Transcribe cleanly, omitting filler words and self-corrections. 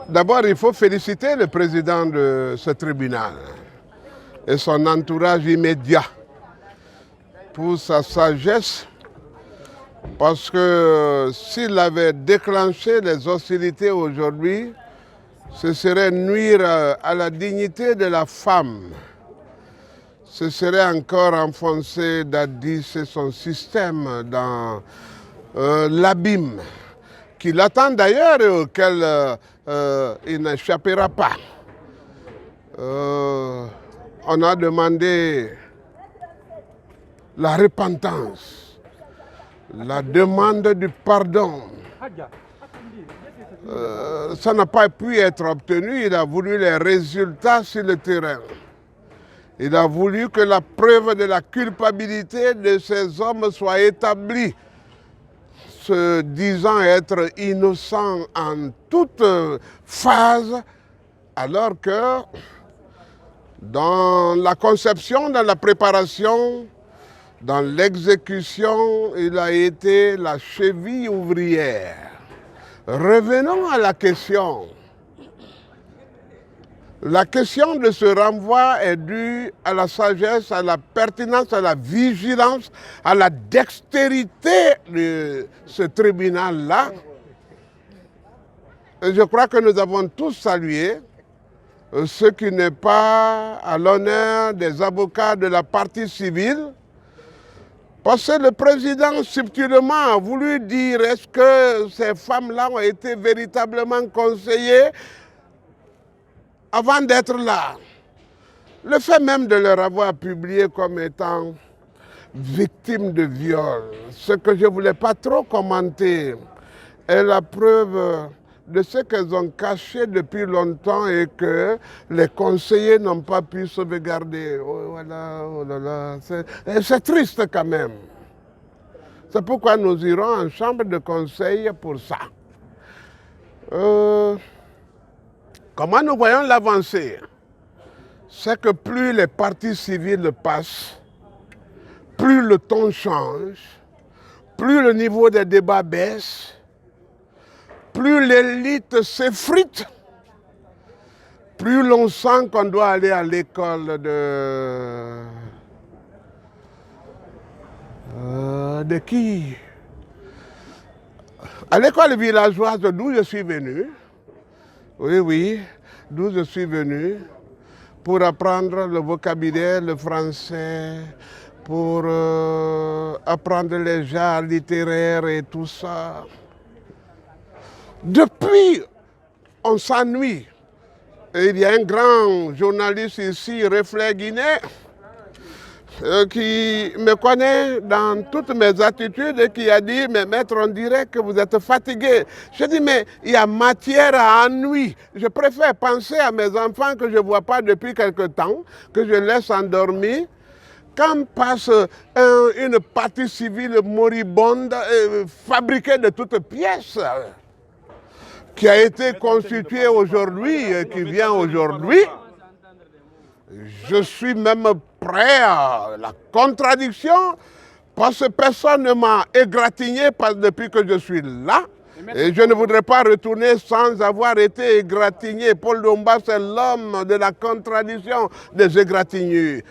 D'abord, il faut féliciter le président de ce tribunal et son entourage immédiat pour sa sagesse, parce que s'il avait déclenché les hostilités aujourd'hui, ce serait nuire à la dignité de la femme. Ce serait encore enfoncer Dadis et son système dans l'abîme qui l'attend d'ailleurs et auquel il n'échappera pas. On a demandé la repentance, la demande du pardon. Ça n'a pas pu être obtenu, il a voulu les résultats sur le terrain. Il a voulu que la preuve de la culpabilité de ces hommes soit établie, se disant être innocents en toute phase, alors que dans la conception, dans la préparation, dans l'exécution, il a été la cheville ouvrière. Revenons à la question. La question de ce renvoi est due à la sagesse, à la pertinence, à la vigilance, à la dextérité de ce tribunal-là. Et je crois que nous avons tous salué ce qui n'est pas à l'honneur des avocats de la partie civile, parce que le président subtilement a voulu dire est-ce que ces femmes-là ont été véritablement conseillées avant d'être là. Le fait même de leur avoir publié comme étant victimes de viol, ce que je ne voulais pas trop commenter, est la preuve de ce qu'elles ont caché depuis longtemps et que les conseillers n'ont pas pu sauvegarder. Oh, voilà, oh là là, c'est triste quand même. C'est pourquoi nous irons en chambre de conseil pour ça. Comment nous voyons l'avancée? C'est que plus les parties civiles passent, plus le ton change, plus le niveau des débats baisse, plus l'élite s'effrite, plus l'on sent qu'on doit aller à l'école de qui? À l'école villageoise d'où je suis venu. Oui, d'où je suis venu pour apprendre le vocabulaire, le français, pour apprendre les genres littéraires et tout ça. Depuis, on s'ennuie. Et il y a un grand journaliste ici, Reflet Guinée, qui me connaît dans toutes mes attitudes et qui a dit « Mais maître, on dirait que vous êtes fatigué. » Je dis « Mais il y a matière à ennui. Je préfère penser à mes enfants que je ne vois pas depuis quelque temps, que je laisse endormir. Quand passe une partie civile moribonde, fabriquée de toutes pièces, qui a été constituée aujourd'hui, qui vient aujourd'hui, je suis même prêt à la contradiction parce que personne ne m'a égratigné depuis que je suis là. Et je ne voudrais pas retourner sans avoir été égratigné. Paul Domba, c'est l'homme de la contradiction des égratignures.